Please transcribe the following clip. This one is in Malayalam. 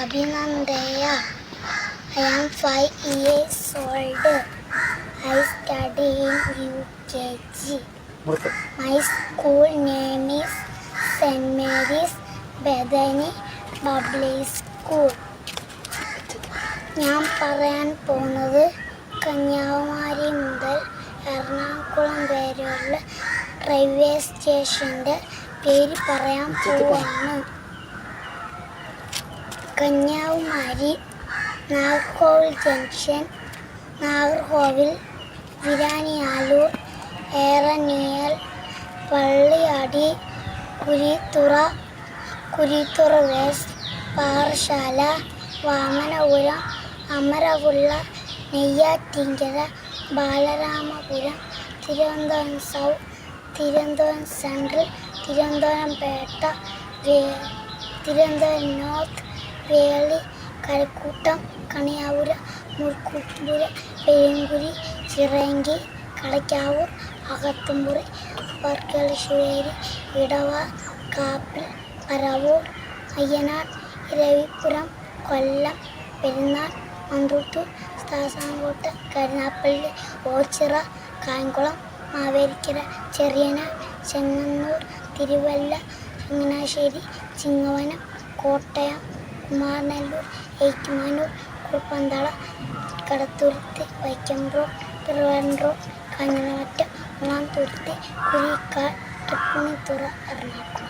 Abhinandeya. I am 5 years old. I study in UKG. My school name is St. Mary's Bethany Public School. ഞാൻ പറയാൻ പോകുന്നത് കന്യാകുമാരി മുതൽ എറണാകുളം വരെയുള്ള റെയിൽവേ സ്റ്റേഷൻ്റെ പേര് പറയാൻ പോവാണ്. Kanyakumari, Nagercoil junction, Nagercoil, Viraniyalur, Eraniel, Palliyadi, Kuzhithurai west, Parassala, Vamanapuram, Amarapulla, Neyyattinkara, Balaramapuram, Thiruvananthapuram south, Thiruvananthapuram central, Thiruvananthapuram Pettah, Thiruvananthapuram north, Veli, Kazhakkoottam, Kaniyapuram, Murukkumpuzha, Perunguzhi, Chirayinkeezhu, Kadakkavur, Akathumuri, Varkalasseri, Edava, Kappil, Paravur, Ayyanad, Eravipuram, Kollam, Perunnal, Munroturuttu, Sasthamkotta, Karunagappally, Ochira, Kayamkulam, Mavelikara, Cheriyanad, Chengannur, Thiruvalla, Changanassery, Chingavanam, Kottayam, Kumaranallur, Ettumanoor, Kuruppanthara, Kaduthuruthy, Vaikom road, Thiruvananthapuram road, Kanjiramattom, Mulanthuruthy, Kurikkad, Tripunithura, Ernakulam.